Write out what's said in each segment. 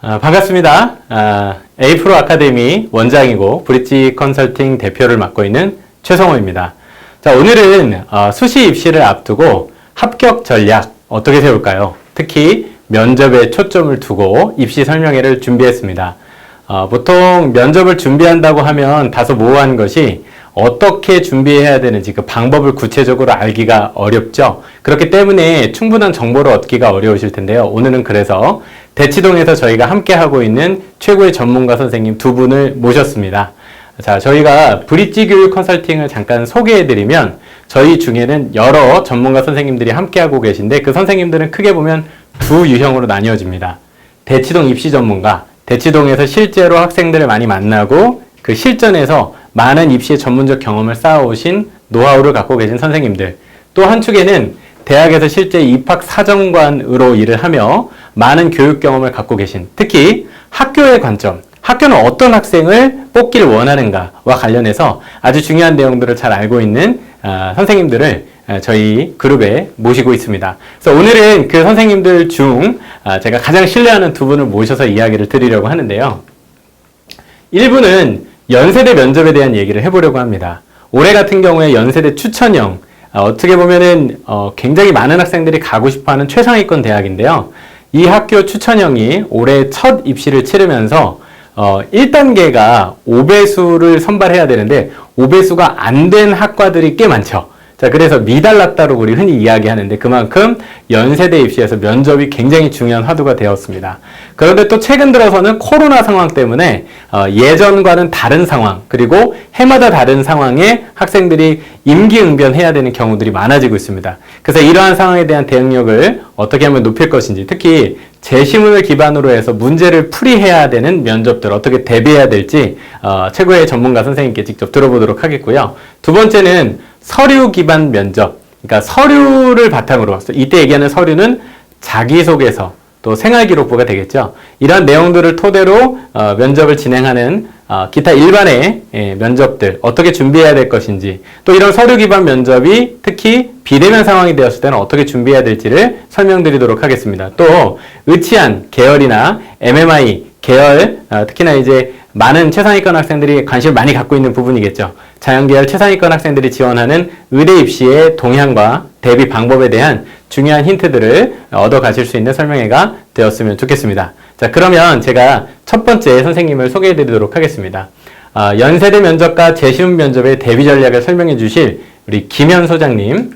반갑습니다. A프로 아카데미 원장이고 브릿지 컨설팅 대표를 맡고 있는 최성호입니다. 자, 오늘은 수시 입시를 앞두고 합격 전략 어떻게 세울까요? 특히 면접에 초점을 두고 입시 설명회를 준비했습니다. 보통 면접을 준비한다고 하면 다소 모호한 것이 어떻게 준비해야 되는지 그 방법을 구체적으로 알기가 어렵죠. 그렇기 때문에 충분한 정보를 얻기가 어려우실 텐데요. 오늘은 그래서 대치동에서 저희가 함께 하고 있는 최고의 전문가 선생님 두 분을 모셨습니다. 자, 저희가 브릿지 교육 컨설팅을 잠깐 소개해드리면 저희 중에는 여러 전문가 선생님들이 함께 하고 계신데 그 선생님들은 크게 보면 두 유형으로 나뉘어집니다. 대치동 입시 전문가, 대치동에서 실제로 학생들을 많이 만나고 그 실전에서 많은 입시의 전문적 경험을 쌓아오신 노하우를 갖고 계신 선생님들, 또 한축에는 대학에서 실제 입학 사정관으로 일을 하며 많은 교육 경험을 갖고 계신, 특히 학교의 관점, 학교는 어떤 학생을 뽑기를 원하는가와 관련해서 아주 중요한 내용들을 잘 알고 있는 선생님들을 저희 그룹에 모시고 있습니다. 그래서 오늘은 그 선생님들 중 제가 가장 신뢰하는 두 분을 모셔서 이야기를 드리려고 하는데요. 1부는 연세대 면접에 대한 얘기를 해보려고 합니다. 올해 같은 경우에 연세대 추천형, 어떻게 보면은 굉장히 많은 학생들이 가고 싶어하는 최상위권 대학인데요. 이 학교 추천형이 올해 첫 입시를 치르면서 1단계가 5배수를 선발해야 되는데 5배수가 안 된 학과들이 꽤 많죠. 자, 그래서 미달났다로 우리 흔히 이야기하는데 그만큼 연세대 입시에서 면접이 굉장히 중요한 화두가 되었습니다. 그런데 또 최근 들어서는 코로나 상황 때문에 예전과는 다른 상황, 그리고 해마다 다른 상황에 학생들이 임기응변해야 되는 경우들이 많아지고 있습니다. 그래서 이러한 상황에 대한 대응력을 어떻게 하면 높일 것인지, 특히 제시문을 기반으로 해서 문제를 풀이해야 되는 면접들 어떻게 대비해야 될지 최고의 전문가 선생님께 직접 들어보도록 하겠고요. 두 번째는 서류 기반 면접, 그러니까 서류를 바탕으로, 이때 얘기하는 서류는 자기소개서, 또 생활기록부가 되겠죠. 이런 내용들을 토대로 면접을 진행하는 기타 일반의 면접들 어떻게 준비해야 될 것인지, 또 이런 서류 기반 면접이 특히 비대면 상황이 되었을 때는 어떻게 준비해야 될지를 설명드리도록 하겠습니다. 또 의치안 계열이나 MMI 계열, 특히나 이제 많은 최상위권 학생들이 관심을 많이 갖고 있는 부분이겠죠. 자연계열 최상위권 학생들이 지원하는 의대 입시의 동향과 대비 방법에 대한 중요한 힌트들을 얻어 가실 수 있는 설명회가 되었으면 좋겠습니다. 자, 그러면 제가 첫 번째 선생님을 소개해 드리도록 하겠습니다. 연세대 면접과 재시문 면접의 대비 전략을 설명해 주실 우리 김현 소장님.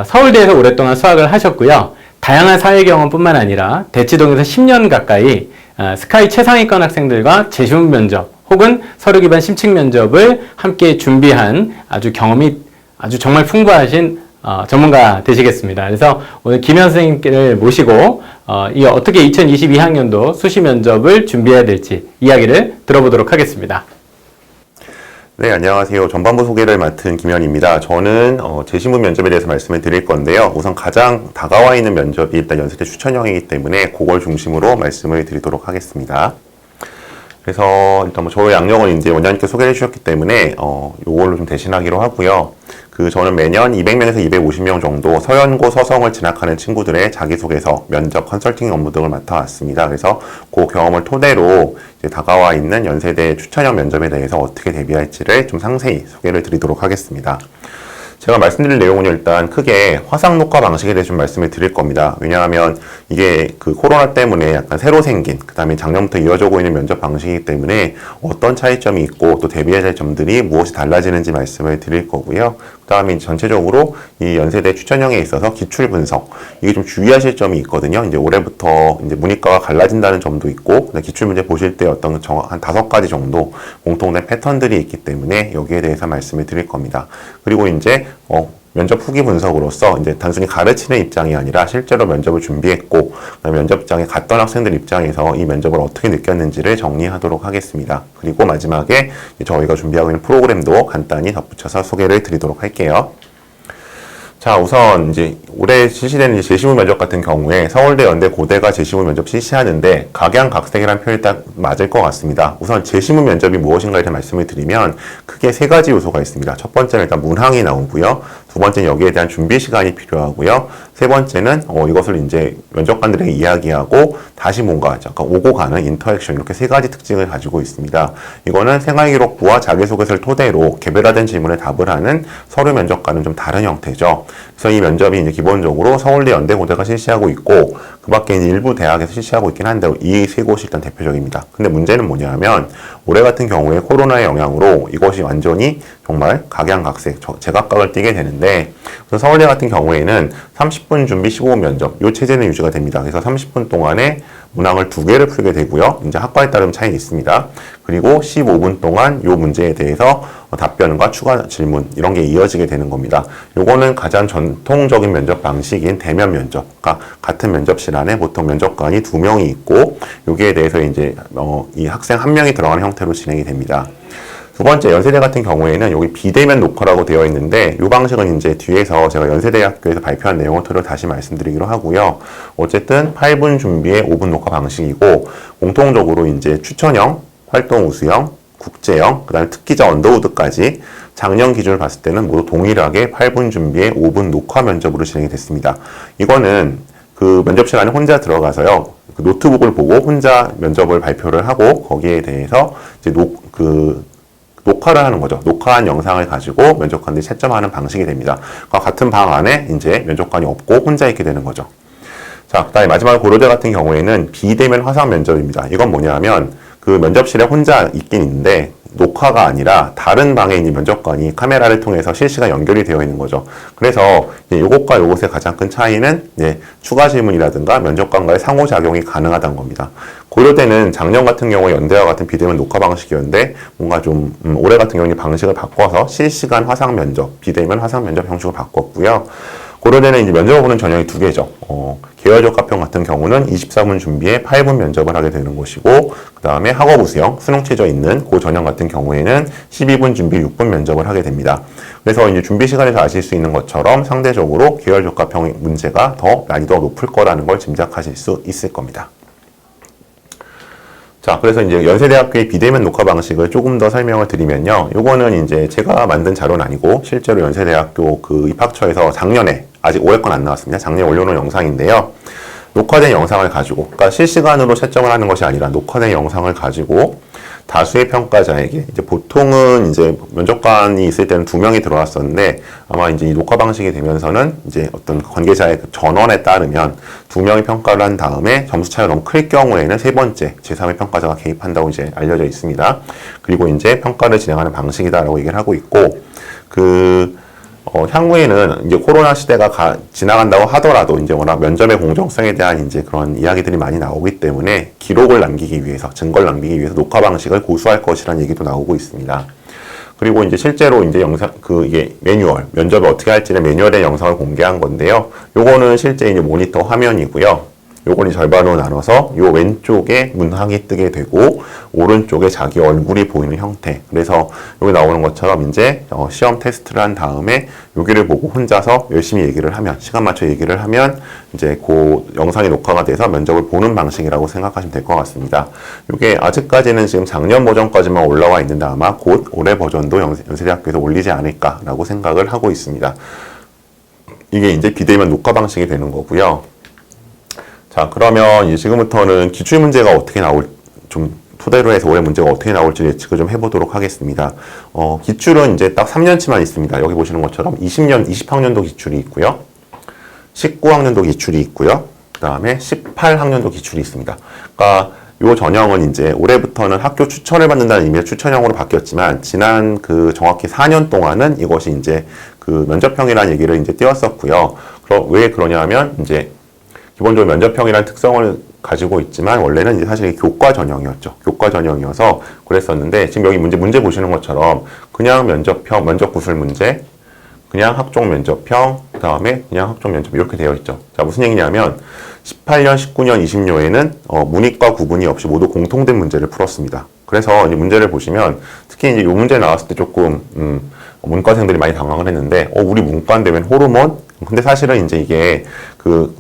서울대에서 오랫동안 수학을 하셨고요. 다양한 사회 경험뿐만 아니라 대치동에서 10년 가까이 스카이 최상위권 학생들과 재시문 면접 혹은 서류 기반 심층 면접을 함께 준비한 아주 경험이 아주 정말 풍부하신 전문가 되시겠습니다. 그래서 오늘 김현 선생님을 모시고 어떻게 2022학년도 수시 면접을 준비해야 될지 이야기를 들어보도록 하겠습니다. 네, 안녕하세요. 전반부 소개를 맡은 김현입니다. 저는 재시문 면접에 대해서 말씀을 드릴 건데요. 우선 가장 다가와 있는 면접이 일단 연세대 추천형이기 때문에 그걸 중심으로 말씀을 드리도록 하겠습니다. 그래서 일단 저의 양력은 이제 원장님께 소개해 주셨기 때문에 요걸로 좀 대신하기로 하고요. 저는 매년 200명에서 250명 정도 서연고 서성을 진학하는 친구들의 자기소개서, 면접, 컨설팅 업무 등을 맡아왔습니다. 그래서 그 경험을 토대로 이제 다가와 있는 연세대 추천형 면접에 대해서 어떻게 대비할지를 좀 상세히 소개를 드리도록 하겠습니다. 제가 말씀드릴 내용은 일단 크게 화상 녹화 방식에 대해서 좀 말씀을 드릴 겁니다. 왜냐하면 이게 그 코로나 때문에 약간 새로 생긴, 그 다음에 작년부터 이어져오고 있는 면접 방식이기 때문에 어떤 차이점이 있고 또 대비해야 될 점들이 무엇이 달라지는지 말씀을 드릴 거고요. 그 다음에 전체적으로 이 연세대 추천형에 있어서 기출 분석, 이게 좀 주의하실 점이 있거든요. 이제 올해부터 이제 문이과가 갈라진다는 점도 있고, 기출 문제 보실 때 어떤 한 5가지 정도 공통된 패턴들이 있기 때문에 여기에 대해서 말씀을 드릴 겁니다. 그리고 이제 면접 후기 분석으로서 이제 단순히 가르치는 입장이 아니라 실제로 면접을 준비했고 면접장에 갔던 학생들 입장에서 이 면접을 어떻게 느꼈는지를 정리하도록 하겠습니다. 그리고 마지막에 저희가 준비하고 있는 프로그램도 간단히 덧붙여서 소개를 드리도록 할게요. 자, 우선 이제 올해 실시되는 재시문 면접 같은 경우에 서울대, 연대, 고대가 재시문 면접 실시하는데 각양각색이라는 표현이 딱 맞을 것 같습니다. 우선 재시문 면접이 무엇인가에 대해 말씀을 드리면 크게 3가지 요소가 있습니다. 첫 번째는 일단 문항이 나오고요. 두 번째는 여기에 대한 준비 시간이 필요하고요. 세 번째는 이것을 이제 면접관들에게 이야기하고 다시 뭔가 약간 오고 가는 인터액션, 이렇게 세 가지 특징을 가지고 있습니다. 이거는 생활기록부와 자기소개서를 토대로 개별화된 질문에 답을 하는 서류 면접과는 좀 다른 형태죠. 그래서 이 면접이 이제 기본적으로 서울대, 연대고대가 실시하고 있고, 그 밖에 이제 일부 대학에서 실시하고 있긴 한데 이 세 곳이 일단 대표적입니다. 근데 문제는 뭐냐면 올해 같은 경우에 코로나의 영향으로 이것이 완전히 정말 각양각색, 제각각을 띠게 되는데, 그래서 서울대 같은 경우에는 30분 준비 15분 면접, 이 체제는 유지가 됩니다. 그래서 30분 동안에 문항을 2개를 풀게 되고요. 이제 학과에 따른 차이는 있습니다. 그리고 15분 동안 이 문제에 대해서 답변과 추가 질문, 이런 게 이어지게 되는 겁니다. 요거는 가장 전통적인 면접 방식인 대면 면접. 그러니까 같은 면접실 안에 보통 면접관이 2명이 있고, 여기에 대해서 이제 이 학생 1명이 들어가는 형태로 진행이 됩니다. 두 번째, 연세대 같은 경우에는 여기 비대면 녹화라고 되어 있는데, 이 방식은 이제 뒤에서 제가 연세대학교에서 발표한 내용을 토대로 다시 말씀드리기로 하고요. 어쨌든 8분 준비에 5분 녹화 방식이고, 공통적으로 이제 추천형, 활동 우수형, 국제형, 그 다음에 특기자 언더우드까지 작년 기준을 봤을 때는 모두 동일하게 8분 준비에 5분 녹화 면접으로 진행이 됐습니다. 이거는 그 면접실 안에 혼자 들어가서요, 그 노트북을 보고 혼자 면접을 발표를 하고, 거기에 대해서 이제 녹화를 하는 거죠. 녹화한 영상을 가지고 면접관들이 채점하는 방식이 됩니다. 그러니까 같은 방 안에 이제 면접관이 없고 혼자 있게 되는 거죠. 자, 그다음에 마지막으로 고려대 같은 경우에는 비대면 화상 면접입니다. 이건 뭐냐면 그 면접실에 혼자 있긴 있는데 녹화가 아니라 다른 방에 있는 면접관이 카메라를 통해서 실시간 연결이 되어 있는 거죠. 그래서 이것과 이것의 가장 큰 차이는 추가 질문이라든가 면접관과의 상호작용이 가능하다는 겁니다. 고려대는 작년 같은 경우에 연대와 같은 비대면 녹화 방식이었는데 뭔가 좀 올해 같은 경우는 방식을 바꿔서 실시간 화상 면접, 비대면 화상 면접 형식으로 바꿨고요. 고려대는 이제 면접을 보는 전형이 2개죠. 계열적합형 같은 경우는 24분 준비에 8분 면접을 하게 되는 것이고, 그 다음에 학업 우수형, 수능 최저 있는 그 전형 같은 경우에는 12분 준비 6분 면접을 하게 됩니다. 그래서 이제 준비 시간에서 아실 수 있는 것처럼 상대적으로 계열적합형 문제가 더 난이도가 높을 거라는 걸 짐작하실 수 있을 겁니다. 자, 그래서 이제 연세대학교의 비대면 녹화 방식을 조금 더 설명을 드리면요. 요거는 이제 제가 만든 자료는 아니고 실제로 연세대학교 그 입학처에서 작년에, 아직 올해 건 안 나왔습니다. 작년에 올려놓은 영상인데요. 녹화된 영상을 가지고, 그러니까 실시간으로 채점을 하는 것이 아니라 녹화된 영상을 가지고 다수의 평가자에게, 이제 보통은 이제 면접관이 있을 때는 2명이 들어왔었는데, 아마 이제 이 녹화 방식이 되면서는 이제 어떤 관계자의 그 전원에 따르면 2명이 평가를 한 다음에 점수 차이가 너무 클 경우에는 세 번째 제3의 평가자가 개입한다고 이제 알려져 있습니다. 그리고 이제 평가를 진행하는 방식이다라고 얘기를 하고 있고, 향후에는 이제 코로나 시대가 지나간다고 하더라도 이제 워낙 면접의 공정성에 대한 이제 그런 이야기들이 많이 나오기 때문에 기록을 남기기 위해서, 증거를 남기기 위해서 녹화 방식을 고수할 것이라는 얘기도 나오고 있습니다. 그리고 이제 실제로 이제 이게 매뉴얼, 면접을 어떻게 할지는 매뉴얼의 영상을 공개한 건데요. 요거는 실제 이제 모니터 화면이고요. 요걸 절반으로 나눠서 요 왼쪽에 문항이 뜨게 되고 오른쪽에 자기 얼굴이 보이는 형태. 그래서 여기 나오는 것처럼 이제 시험 테스트를 한 다음에 여기를 보고 혼자서 열심히 얘기를 하면, 시간 맞춰 얘기를 하면 이제 그 영상이 녹화가 돼서 면접을 보는 방식이라고 생각하시면 될 것 같습니다. 이게 아직까지는 지금 작년 버전까지만 올라와 있는데 아마 곧 올해 버전도 연세대학교에서 올리지 않을까라고 생각을 하고 있습니다. 이게 이제 비대면 녹화 방식이 되는 거고요. 자, 그러면 이제 지금부터는 기출문제가 어떻게 좀 토대로 해서 올해 문제가 어떻게 나올지 예측을 좀 해보도록 하겠습니다. 기출은 이제 딱 3년치만 있습니다. 여기 보시는 것처럼 20학년도 기출이 있고요. 19학년도 기출이 있고요. 그 다음에 18학년도 기출이 있습니다. 그러니까 요 전형은 이제 올해부터는 학교 추천을 받는다는 의미의 추천형으로 바뀌었지만, 지난 정확히 4년 동안은 이것이 이제 면접형이라는 얘기를 이제 띄웠었고요. 왜 그러냐면 이제 기본적으로 면접형이라는 특성을 가지고 있지만 원래는 이제 사실 교과 전형이었죠. 교과 전형이어서 그랬었는데, 지금 여기 문제 보시는 것처럼 그냥 면접형, 면접 구술 문제, 그냥 학종 면접형, 그 다음에 그냥 학종 면접 이렇게 되어 있죠. 자, 무슨 얘기냐면 18년, 19년, 20년에는 문이과 구분이 없이 모두 공통된 문제를 풀었습니다. 그래서 이 문제를 보시면 특히 이제 이 문제 나왔을 때 조금 문과생들이 많이 당황을 했는데, 우리 문과인데 웬 호르몬? 근데 사실은 이제 이게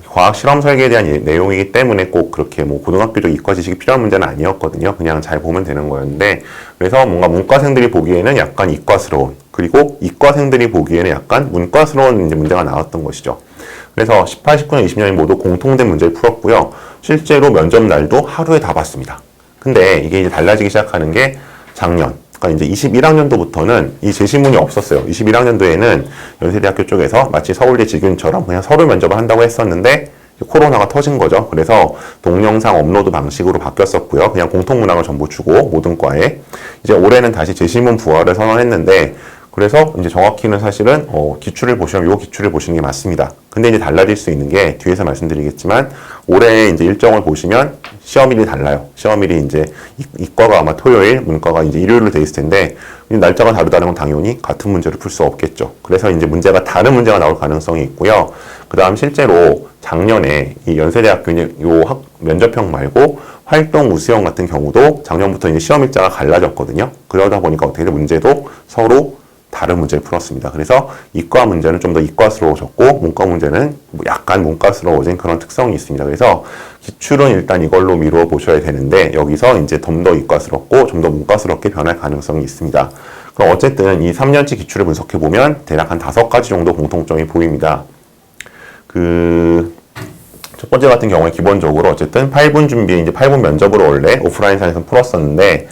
과학 실험 설계에 대한 내용이기 때문에 꼭 그렇게 고등학교적 이과 지식이 필요한 문제는 아니었거든요. 그냥 잘 보면 되는 거였는데, 그래서 뭔가 문과생들이 보기에는 약간 이과스러운, 그리고 이과생들이 보기에는 약간 문과스러운 이제 문제가 나왔던 것이죠. 그래서 18, 19년, 20년이 모두 공통된 문제를 풀었고요. 실제로 면접 날도 하루에 다 봤습니다. 근데 이게 이제 달라지기 시작하는 게 작년, 그러니까 이제 21학년도부터는 이 제시문이 없었어요. 21학년도에는 연세대학교 쪽에서 마치 서울대 직윤처럼 그냥 서류 면접을 한다고 했었는데 코로나가 터진 거죠. 그래서 동영상 업로드 방식으로 바뀌었었고요. 그냥 공통문항을 전부 주고 모든 과에 이제 올해는 다시 제시문 부활을 선언했는데 그래서 이제 정확히는 사실은 기출을 보시면 요 기출을 보시는 게 맞습니다. 근데 이제 달라질 수 있는 게 뒤에서 말씀드리겠지만 올해 이제 일정을 보시면 시험일이 달라요. 시험일이 이제 이과가 아마 토요일, 문과가 이제 일요일로 돼 있을 텐데 날짜가 다르다는 건 당연히 같은 문제를 풀 수 없겠죠. 그래서 이제 문제가 다른 문제가 나올 가능성이 있고요. 그다음 실제로 작년에 이 연세대학교 요 면접형 말고 활동 우수형 같은 경우도 작년부터 이제 시험 일자가 갈라졌거든요. 그러다 보니까 어떻게 든 문제도 서로 다른 문제를 풀었습니다. 그래서 이과 문제는 좀 더 이과스러워졌고 문과 문제는 약간 문과스러워진 그런 특성이 있습니다. 그래서 기출은 일단 이걸로 미루어 보셔야 되는데 여기서 이제 좀 더 이과스럽고 좀 더 문과스럽게 변할 가능성이 있습니다. 그럼 어쨌든 이 3년치 기출을 분석해 보면 대략 한 5가지 정도 공통점이 보입니다. 첫 번째 같은 경우에 기본적으로 어쨌든 8분 준비에 이제 8분 면접으로 원래 오프라인상에서 풀었었는데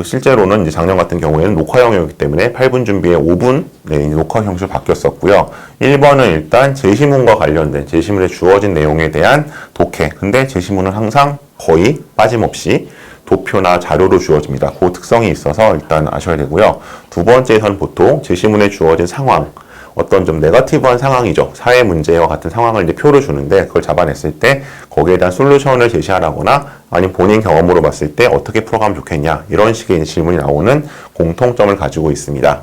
실제로는 이제 작년 같은 경우에는 녹화형이었기 때문에 8분 준비에 5분 이제 녹화 형식으로 바뀌었었고요. 1번은 일단 제시문과 관련된 제시문에 주어진 내용에 대한 독해. 근데 제시문은 항상 거의 빠짐없이 도표나 자료로 주어집니다. 그 특성이 있어서 일단 아셔야 되고요. 두 번째에서는 보통 제시문에 주어진 상황, 어떤 좀 네거티브한 상황이죠. 사회 문제와 같은 상황을 이제 표를 주는데 그걸 잡아냈을 때 거기에 대한 솔루션을 제시하라거나 아니면 본인 경험으로 봤을 때 어떻게 풀어가면 좋겠냐 이런 식의 질문이 나오는 공통점을 가지고 있습니다.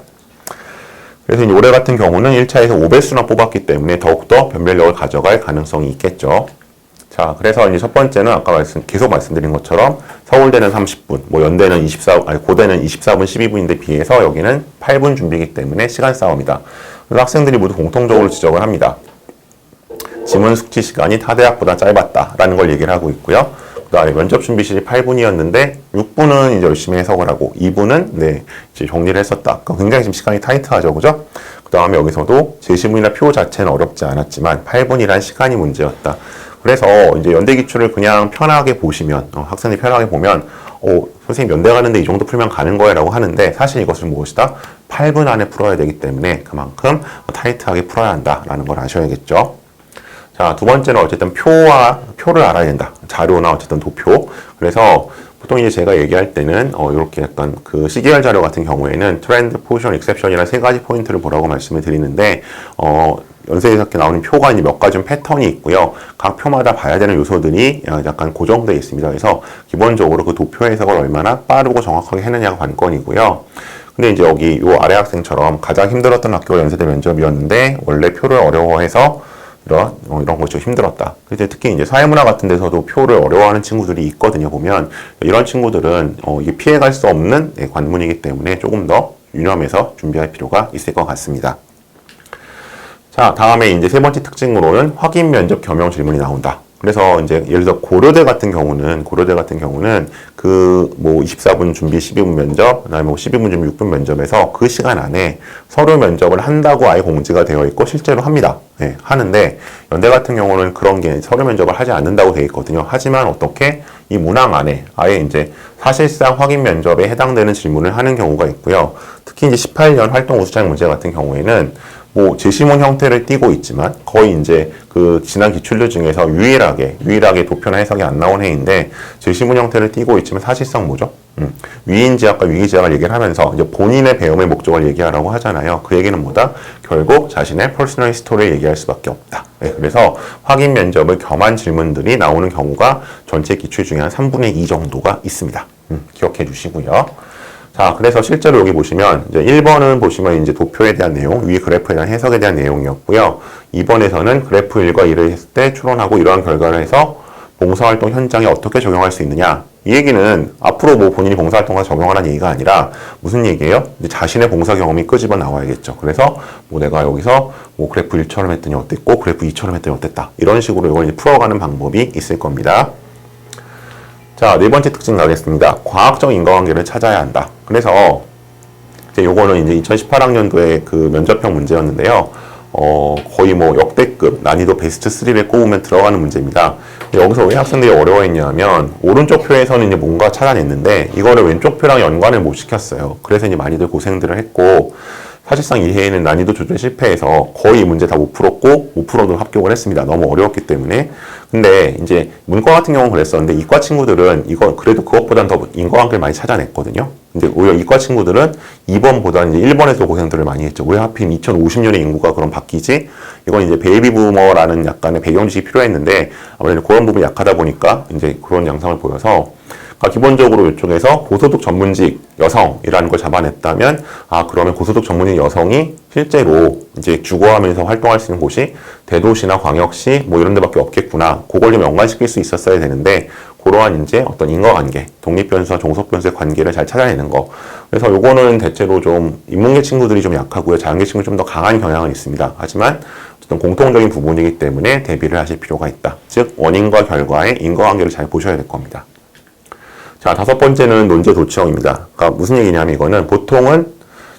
그래서 이제 올해 같은 경우는 1차에서 5배수나 뽑았기 때문에 더욱더 변별력을 가져갈 가능성이 있겠죠. 자, 그래서 이제 첫 번째는 아까 계속 말씀드린 것처럼 서울대는 30분, 연대는 고대는 24분 12분인데 비해서 여기는 8분 준비이기 때문에 시간 싸움이다. 그래서 학생들이 모두 공통적으로 지적을 합니다. 지문 숙지 시간이 타 대학보다 짧았다라는 걸 얘기를 하고 있고요. 그 다음에 면접 준비 시간이 8분이었는데 6분은 이제 열심히 해석을 하고 2분은 이제 정리를 했었다. 굉장히 지금 시간이 타이트하죠, 그죠? 그 다음에 여기서도 제시문이나 표 자체는 어렵지 않았지만 8분이란 시간이 문제였다. 그래서 이제 연대 기출을 그냥 편하게 보시면 학생들이 편하게 보면 선생님 연대 가는데 이 정도 풀면 가는 거야 라고 하는데 사실 이것은 무엇이다? 8분 안에 풀어야 되기 때문에 그만큼 타이트하게 풀어야 한다라는 걸 아셔야겠죠. 자, 두 번째는 어쨌든 표를 알아야 된다. 자료나 어쨌든 도표. 그래서 보통 이제 제가 얘기할 때는 이렇게 약간 그 시계열 자료 같은 경우에는 트렌드, 포지션, 익셉션이라는 3가지 포인트를 보라고 말씀을 드리는데 연세에서 나오는 표가 이제 몇 가지 패턴이 있고요. 각 표마다 봐야 되는 요소들이 약간 고정되어 있습니다. 그래서 기본적으로 그 도표 해석을 얼마나 빠르고 정확하게 해내냐가 관건이고요. 근데 이제 여기 요 아래 학생처럼 가장 힘들었던 학교가 연세대 면접이었는데 원래 표를 어려워해서 이런 거 좀 힘들었다. 그래서 특히 이제 사회문화 같은 데서도 표를 어려워하는 친구들이 있거든요. 보면 이런 친구들은 이게 피해갈 수 없는 관문이기 때문에 조금 더 유념해서 준비할 필요가 있을 것 같습니다. 자, 다음에 이제 세 번째 특징으로는 확인 면접 겸용 질문이 나온다. 그래서 이제 예를 들어 고려대 같은 경우는 그 24분 준비 12분 면접, 그다음에 12분 준비 6분 면접에서 그 시간 안에 서류 면접을 한다고 아예 공지가 되어 있고 실제로 합니다. 네, 하는데 연대 같은 경우는 그런 게 서류 면접을 하지 않는다고 되어 있거든요. 하지만 어떻게 이 문항 안에 아예 이제 사실상 확인 면접에 해당되는 질문을 하는 경우가 있고요. 특히 이제 18년 활동 우수자격 문제 같은 경우에는 제시문 형태를 띠고 있지만 거의 이제 그 지난 기출들 중에서 유일하게 도표나 해석이 안 나온 해인데 제시문 형태를 띠고 있지만 사실상 뭐죠? 위인지학과 위기지학을 얘기를 하면서 이제 본인의 배움의 목적을 얘기하라고 하잖아요. 그 얘기는 뭐다? 결국 자신의 퍼스널 히스토리를 얘기할 수밖에 없다. 네, 그래서 확인 면접을 겸한 질문들이 나오는 경우가 전체 기출 중에 한 3분의 2 정도가 있습니다. 기억해 주시고요. 자, 그래서 실제로 여기 보시면 이제 1번은 보시면 이제 도표에 대한 내용, 위 그래프에 대한 해석에 대한 내용이었고요. 2번에서는 그래프 1과 2를 했을 때 추론하고 이러한 결과를 해서 봉사활동 현장에 어떻게 적용할 수 있느냐. 이 얘기는 앞으로 본인이 봉사활동을 적용하라는 얘기가 아니라 무슨 얘기예요? 이제 자신의 봉사 경험이 끄집어 나와야겠죠. 그래서 내가 여기서 그래프 1처럼 했더니 어땠고 그래프 2처럼 했더니 어땠다. 이런 식으로 이걸 이제 풀어가는 방법이 있을 겁니다. 자, 네 번째 특징 가겠습니다. 과학적 인과관계를 찾아야 한다. 그래서 이제 요거는 이제 2018학년도에 그 면접형 문제였는데요. 거의 뭐 역대급 난이도 베스트 3에 꼽으면 들어가는 문제입니다. 여기서 왜 학생들이 어려워했냐면 오른쪽 표에서는 이제 뭔가 찾아냈는데 이거를 왼쪽 표랑 연관을 못 시켰어요. 그래서 이제 많이들 고생들을 했고 사실상 이 해에는 난이도 조절 실패해서 거의 이 문제 다 못 풀었고 못 풀어도 합격을 했습니다. 너무 어려웠기 때문에. 근데 이제 문과 같은 경우는 그랬었는데 이과 친구들은 이거 그래도 그것보단 더 인과관계를 많이 찾아냈거든요. 근데 오히려 이과 친구들은 2번보다는 이제 1번에서 고생들을 많이 했죠. 왜 하필 2050년에 인구가 그럼 바뀌지? 이건 이제 베이비 부머라는 약간의 배경 지식이 필요했는데 아무래도 그런 부분이 약하다 보니까 이제 그런 양상을 보여서 기본적으로 이쪽에서 고소득 전문직 여성이라는 걸 잡아냈다면 그러면 고소득 전문직 여성이 실제로 이제 주거하면서 활동할 수 있는 곳이 대도시나 광역시 뭐 이런 데밖에 없겠구나. 그걸 좀 연관시킬 수 있었어야 되는데 그러한 이제 어떤 인과관계, 독립변수와 종속변수의 관계를 잘 찾아내는 거. 그래서 요거는 대체로 좀 인문계 친구들이 좀 약하고요. 자연계 친구들이 좀 더 강한 경향은 있습니다. 하지만 어떤 공통적인 부분이기 때문에 대비를 하실 필요가 있다. 즉 원인과 결과의 인과관계를 잘 보셔야 될 겁니다. 자, 5번째는 논제 도취형입니다. 그러니까 무슨 얘기냐면 이거는 보통은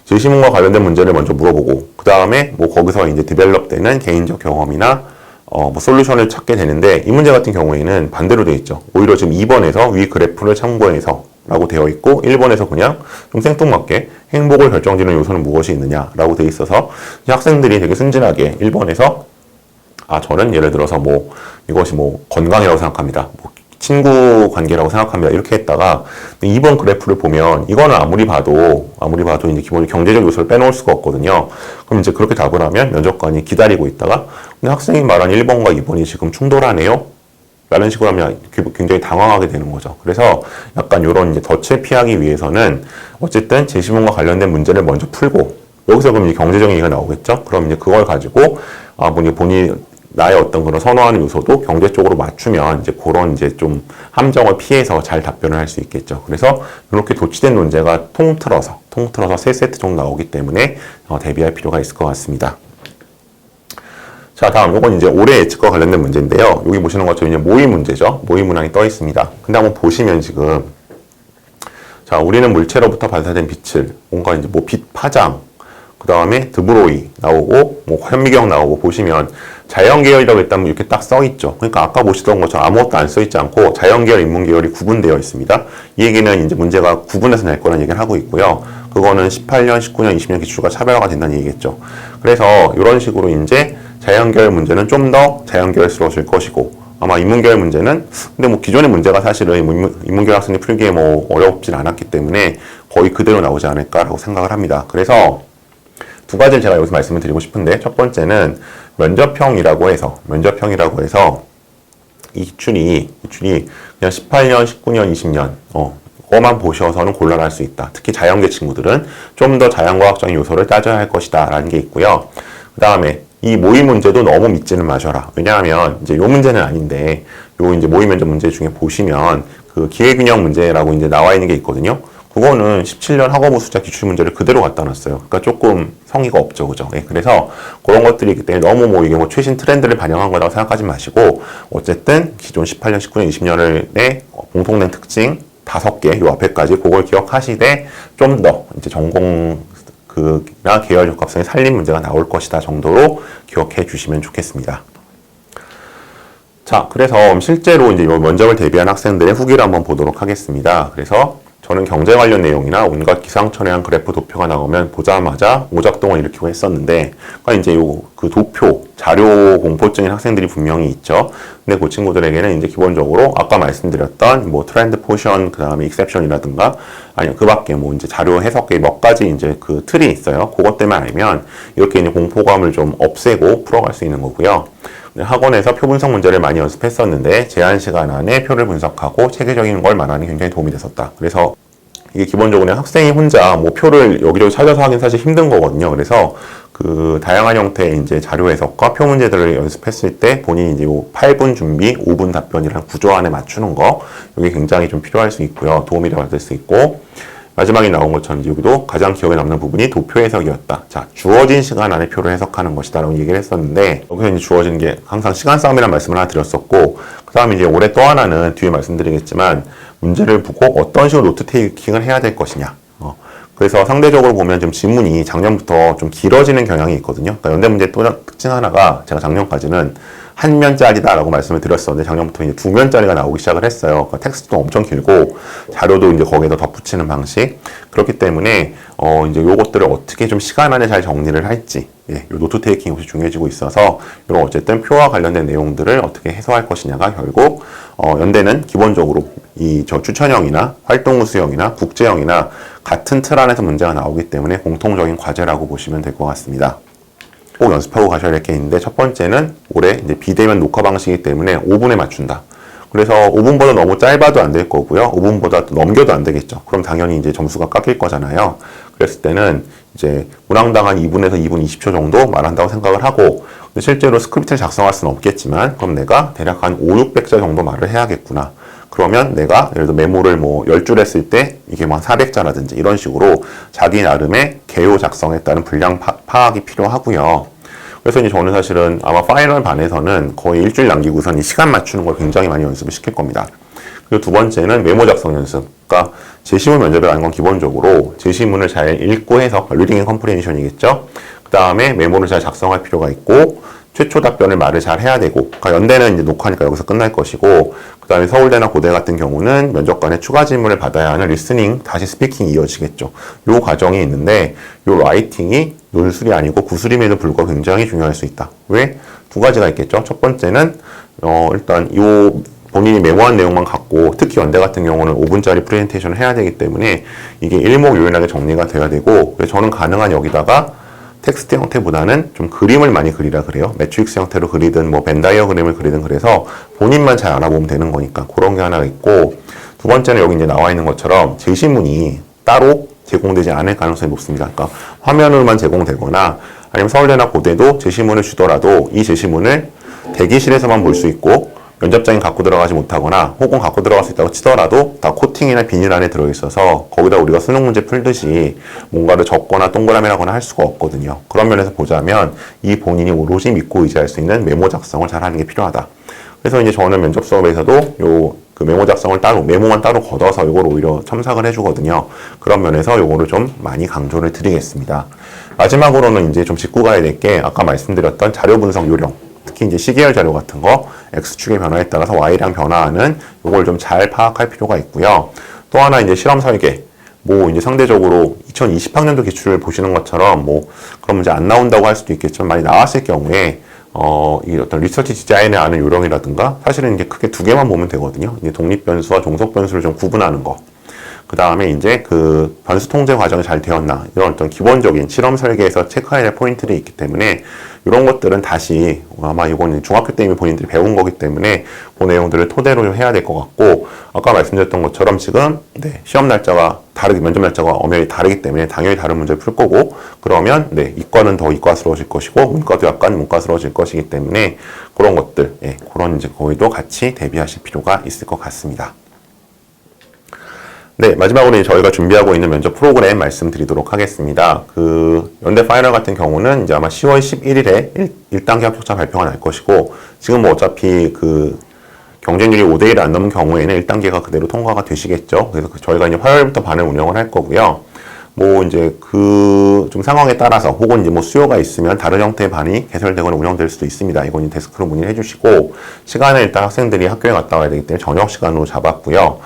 제시문과 관련된 문제를 먼저 물어보고 그 다음에 뭐 거기서 이제 디벨롭되는 개인적 경험이나 뭐 솔루션을 찾게 되는데 이 문제 같은 경우에는 반대로 되어 있죠. 오히려 지금 2번에서 위 그래프를 참고해서 라고 되어 있고 1번에서 그냥 좀 생뚱맞게 행복을 결정짓는 요소는 무엇이 있느냐라고 되어 있어서 학생들이 되게 순진하게 1번에서 저는 예를 들어서 뭐 이것이 뭐 건강이라고 생각합니다. 뭐 친구 관계라고 생각합니다. 이렇게 했다가 2번 그래프를 보면 이거는 아무리 봐도 이제 기본적으로 경제적 요소를 빼놓을 수가 없거든요. 그럼 이제 그렇게 답을 하면 면접관이 기다리고 있다가 근데 학생이 말한 1번과 2번이 지금 충돌하네요? 라는 식으로 하면 굉장히 당황하게 되는 거죠. 그래서 약간 이런 이제 덫을 피하기 위해서는 어쨌든 제시문과 관련된 문제를 먼저 풀고 여기서 그럼 이제 경제적인 얘기가 나오겠죠? 그럼 이제 그걸 가지고 본인이 나의 어떤 그런 선호하는 요소도 경제 쪽으로 맞추면 이제 그런 이제 좀 함정을 피해서 잘 답변을 할 수 있겠죠. 그래서 이렇게 도치된 논제가 통틀어서 3세트 정도 나오기 때문에 대비할 필요가 있을 것 같습니다. 자, 다음 이건 이제 올해 예측과 관련된 문제인데요. 여기 보시는 것처럼 이제 모의 문제죠. 모의 문항이 떠 있습니다. 근데 한번 보시면 지금 자, 우리는 물체로부터 발사된 빛을 뭔가 이제 뭐 빛 파장 그 다음에 드브로이 나오고 뭐 현미경 나오고 보시면 자연계열이라고 일단 이렇게 딱 써 있죠. 그러니까 아까 보시던 것처럼 아무것도 안 써 있지 않고 자연계열, 인문계열이 구분되어 있습니다. 이 얘기는 이제 문제가 구분해서 낼 거라는 얘기를 하고 있고요. 그거는 18년, 19년, 20년 기출과 차별화가 된다는 얘기겠죠. 그래서 이런 식으로 이제 자연계열 문제는 좀 더 자연계열스러워질 것이고 아마 인문계열 문제는 근데 뭐 기존의 문제가 사실은 인문계열 학생이 풀기에 뭐 어렵진 않았기 때문에 거의 그대로 나오지 않을까라고 생각을 합니다. 그래서 두 가지를 제가 여기서 말씀을 드리고 싶은데 첫 번째는 면접형이라고 해서 이 기출이 그냥 18년, 19년, 20년 그거만 보셔서는 곤란할 수 있다. 특히 자연계 친구들은 좀 더 자연과학적인 요소를 따져야 할 것이다 라는 게 있고요. 그 다음에 이 모의 문제도 너무 믿지는 마셔라. 왜냐하면 이제 요 문제는 아닌데 요 이제 모의 면접 문제 중에 보시면 그 기회균형 문제라고 이제 나와 있는 게 있거든요. 그거는 17년 학업부 숫자 기출 문제를 그대로 갖다 놨어요. 그러니까 조금 성의가 없죠, 그죠? 네, 그래서 그런 것들이 있기 때문에 너무 뭐 이게 뭐 최신 트렌드를 반영한 거라고 생각하지 마시고 어쨌든 기존 18년, 19년, 20년의 공통된 특징 5개 요 앞에까지 그걸 기억하시되 좀 더 이제 전공 나 계열 적합성의 살림 문제가 나올 것이다 정도로 기억해 주시면 좋겠습니다. 자, 그래서 실제로 이제 이 면접을 대비한 학생들의 후기를 한번 보도록 하겠습니다. 그래서 저는 경제 관련 내용이나 온갖 기상천외한 그래프 도표가 나오면 보자마자 오작동을 일으키고 했었는데, 그러니까 이제 그 도표, 자료 공포증인 학생들이 분명히 있죠. 근데 그 친구들에게는 이제 기본적으로 아까 말씀드렸던 뭐 트렌드 포션, 그 다음에 익셉션이라든가, 아니면 그 밖에 뭐 이제 자료 해석에 몇 가지 이제 그 틀이 있어요. 그것 때문에 알면 이렇게 이제 공포감을 좀 없애고 풀어갈 수 있는 거고요. 학원에서 표 분석 문제를 많이 연습했었는데 제한 시간 안에 표를 분석하고 체계적인 걸 말하는 게 굉장히 도움이 됐었다. 그래서 이게 기본적으로 학생이 혼자 뭐 표를 여기저기 찾아서 하긴 사실 힘든 거거든요. 그래서 그 다양한 형태의 이제 자료 해석과 표 문제들을 연습했을 때 본인이 이제 8분 준비, 5분 답변이라는 구조 안에 맞추는 거 이게 굉장히 좀 필요할 수 있고요. 도움이 받을 수 있고 마지막에 나온 것처럼 여기도 가장 기억에 남는 부분이 도표 해석이었다. 자, 주어진 시간 안에 표를 해석하는 것이다 라고 얘기를 했었는데 여기서 이제 주어진 게 항상 시간 싸움이라는 말씀을 하나 드렸었고 그 다음에 이제 올해 또 하나는 뒤에 말씀드리겠지만 문제를 보고 어떤 식으로 노트 테이킹을 해야 될 것이냐 그래서 상대적으로 보면 좀 지문이 작년부터 좀 길어지는 경향이 있거든요. 그러니까 연대 문제 또 특징 하나가 제가 작년까지는 한 면짜리다라고 말씀을 드렸었는데 작년부터 이제 두 면짜리가 나오기 시작을 했어요. 그러니까 텍스트도 엄청 길고 자료도 이제 거기에다 덧붙이는 방식. 그렇기 때문에 이제 요것들을 어떻게 좀 시간 안에 잘 정리를 할지, 요 노트 테이킹이 혹시 중요해지고 있어서 이런 어쨌든 표와 관련된 내용들을 어떻게 해소할 것이냐가 결국 연대는 기본적으로 이 저 추천형이나 활동우수형이나 국제형이나 같은 틀 안에서 문제가 나오기 때문에 공통적인 과제라고 보시면 될 것 같습니다. 꼭 연습하고 가셔야 될 게 있는데 첫 번째는 올해 이제 비대면 녹화 방식이기 때문에 5분에 맞춘다. 그래서 5분보다 너무 짧아도 안 될 거고요. 5분보다 넘겨도 안 되겠죠. 그럼 당연히 이제 점수가 깎일 거잖아요. 그랬을 때는 이제 문항당 한 2분에서 2분 20초 정도 말한다고 생각을 하고 근데 실제로 스크립트를 작성할 수는 없겠지만 그럼 내가 대략 한 5, 600자 정도 말을 해야겠구나. 그러면 내가 예를 들어 메모를 뭐 10줄 했을 때 이게 뭐 400자라든지 이런 식으로 자기 나름의 개요 작성에 따른 분량 파악이 필요하고요. 그래서 이제 저는 사실은 아마 파이널 반에서는 거의 일주일 남기고선 이 시간 맞추는 걸 굉장히 많이 연습을 시킬 겁니다. 그리고 두 번째는 메모 작성 연습. 그러니까 제시문 면접에 가는 건 기본적으로 제시문을 잘 읽고 해서 리딩 앤 컴프레hension이겠죠. 그 다음에 메모를 잘 작성할 필요가 있고 최초 답변을 말을 잘 해야 되고 그러니까 연대는 이제 녹화니까 여기서 끝날 것이고 그 다음에 서울대나 고대 같은 경우는 면접관의 추가 질문을 받아야 하는 리스닝 다시 스피킹이 이어지겠죠. 요 과정이 있는데 요 라이팅이 논술이 아니고 구술임에도 불구하고 굉장히 중요할 수 있다. 왜? 두 가지가 있겠죠. 첫 번째는 일단 요 본인이 메모한 내용만 갖고 특히 연대 같은 경우는 5분짜리 프레젠테이션을 해야 되기 때문에 이게 일목요연하게 정리가 돼야 되고 그래서 저는 가능한 여기다가 텍스트 형태보다는 좀 그림을 많이 그리라 그래요. 매트릭스 형태로 그리든 뭐 벤다이어그램을 그리든 그래서 본인만 잘 알아보면 되는 거니까 그런 게 하나 있고 두 번째는 여기 이제 나와 있는 것처럼 제시문이 따로 제공되지 않을 가능성이 높습니다. 그러니까 화면으로만 제공되거나 아니면 서울대나 고대도 제시문을 주더라도 이 제시문을 대기실에서만 볼 수 있고 면접장이 갖고 들어가지 못하거나 혹은 갖고 들어갈 수 있다고 치더라도 다 코팅이나 비닐 안에 들어있어서 거기다 우리가 수능 문제 풀듯이 뭔가를 적거나 동그라미라거나 할 수가 없거든요. 그런 면에서 보자면 이 본인이 오롯이 믿고 의지할 수 있는 메모 작성을 잘 하는 게 필요하다. 그래서 이제 저는 면접 수업에서도 그 메모 작성을 따로, 메모만 따로 걷어서 이걸 오히려 첨삭을 해주거든요. 그런 면에서 요거를 좀 많이 강조를 드리겠습니다. 마지막으로는 이제 좀 짚고 가야 될 게 아까 말씀드렸던 자료 분석 요령. 특히 이제 시계열 자료 같은 거 X축의 변화에 따라서 Y량 변화하는 요걸 좀 잘 파악할 필요가 있고요. 또 하나 이제 실험 설계. 뭐 이제 상대적으로 2020학년도 기출을 보시는 것처럼 뭐 그런 문제 안 나온다고 할 수도 있겠지만 많이 나왔을 경우에 이 어떤 리서치 디자인에 아는 요령이라든가 사실은 이제 크게 두 개만 보면 되거든요. 이제 독립 변수와 종속 변수를 좀 구분하는 거. 그 다음에 이제 그 변수 통제 과정이 잘 되었나 이런 어떤 기본적인 실험 설계에서 체크해야 될 포인트들이 있기 때문에 이런 것들은 다시 아마 이거는 중학교 때 이미 본인들이 배운 거기 때문에 그 내용들을 토대로 좀 해야 될 것 같고 아까 말씀드렸던 것처럼 지금 시험 날짜가 다르게 면접 날짜가 엄연히 다르기 때문에 당연히 다른 문제를 풀 거고 그러면 이과는 더 이과스러워질 것이고 문과도 약간 문과스러워질 것이기 때문에 그런 것들 그런 이제 거의도 같이 대비하실 필요가 있을 것 같습니다. 네, 마지막으로 저희가 준비하고 있는 면접 프로그램 말씀드리도록 하겠습니다. 그 연대 파이널 같은 경우는 이제 아마 10월 11일에 1단계 합격자 발표가 날 것이고 지금 뭐 어차피 그 경쟁률이 5대1 안 넘는 경우에는 1단계가 그대로 통과가 되시겠죠. 그래서 저희가 이제 화요일부터 반을 운영을 할 거고요. 뭐 이제 그 좀 상황에 따라서 혹은 이제 뭐 수요가 있으면 다른 형태의 반이 개설되거나 운영될 수도 있습니다. 이건 데스크로 문의를 해주시고 시간을 일단 학생들이 학교에 갔다 와야 되기 때문에 저녁 시간으로 잡았고요.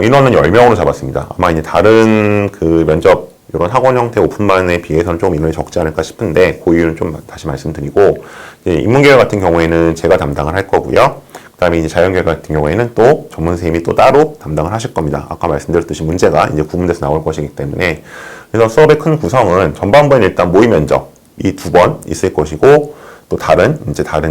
인원은 10명으로 잡았습니다. 아마 이제 다른 그 면접 이런 학원 형태 오픈반에 비해서는 좀 인원이 적지 않을까 싶은데 그 이유는 좀 다시 말씀드리고 이제 인문계열 같은 경우에는 제가 담당을 할 거고요. 그다음에 이제 자연계열 같은 경우에는 또 전문 선생님이 또 따로 담당을 하실 겁니다. 아까 말씀드렸듯이 문제가 이제 구분돼서 나올 것이기 때문에 그래서 수업의 큰 구성은 전반부에는 일단 모의 면접 이 2번 있을 것이고 또 다른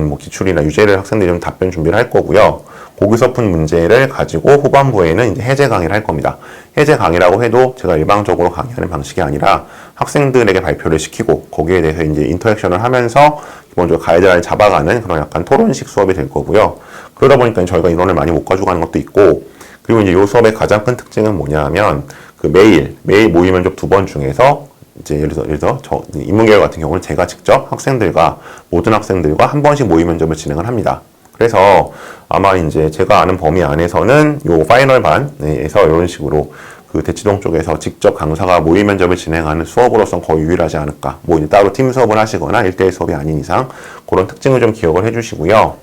뭐 기출이나 유제를 학생들이 좀 답변 준비를 할 거고요. 거기서 푼 문제를 가지고 후반부에는 이제 해제 강의를 할 겁니다. 해제 강의라고 해도 제가 일방적으로 강의하는 방식이 아니라 학생들에게 발표를 시키고 거기에 대해서 이제 인터랙션을 하면서 기본적으로 가이드라인을 잡아가는 그런 약간 토론식 수업이 될 거고요. 그러다 보니까 저희가 인원을 많이 못 가지고 가는 것도 있고 그리고 이제 이 수업의 가장 큰 특징은 뭐냐면 그 매일 모의 면접 2번 중에서 이제 예를 들어서 저 인문계열 같은 경우는 제가 직접 모든 학생들과 한 번씩 모의 면접을 진행을 합니다. 그래서 아마 이제 제가 아는 범위 안에서는 요 파이널 반에서 이런 식으로 그 대치동 쪽에서 직접 강사가 모의 면접을 진행하는 수업으로선 거의 유일하지 않을까. 뭐 이제 따로 팀 수업을 하시거나 1대1 수업이 아닌 이상 그런 특징을 좀 기억을 해주시고요.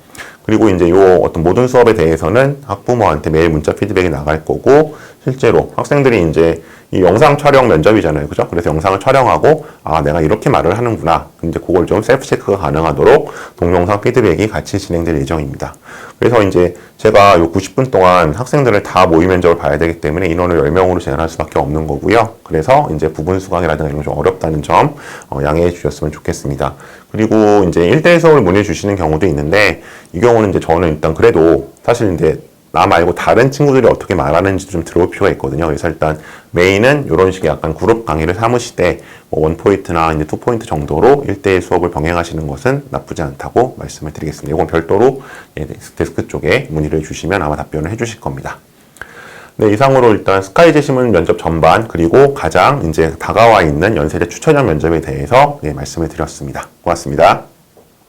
그리고 이제 요 어떤 모든 수업에 대해서는 학부모한테 매일 문자 피드백이 나갈 거고, 실제로 학생들이 이제 이 영상 촬영 면접이잖아요. 그죠? 그래서 영상을 촬영하고, 아, 내가 이렇게 말을 하는구나. 이제 그걸 좀 셀프 체크가 가능하도록 동영상 피드백이 같이 진행될 예정입니다. 그래서 이제 제가 요 90분 동안 학생들을 다 모의 면접을 봐야 되기 때문에 인원을 10명으로 제한할 수밖에 없는 거고요. 그래서 이제 부분 수강이라든가 이런 게 좀 어렵다는 점 양해해 주셨으면 좋겠습니다. 그리고 이제 1대1 수업을 문의 주시는 경우도 있는데, 이 경우는 이제 저는 일단 그래도 사실 이제 나 말고 다른 친구들이 어떻게 말하는지 좀 들어볼 필요가 있거든요. 그래서 일단 메인은 이런 식의 약간 그룹 강의를 삼으시되 뭐 1포인트나 이제 2포인트 정도로 1대1 수업을 병행하시는 것은 나쁘지 않다고 말씀을 드리겠습니다. 이건 별도로 데스크 쪽에 문의를 주시면 아마 답변을 해주실 겁니다. 네, 이상으로 일단 스카이 제시문 면접 전반, 그리고 가장 이제 다가와 있는 연세대 추천형 면접에 대해서 말씀을 드렸습니다. 고맙습니다.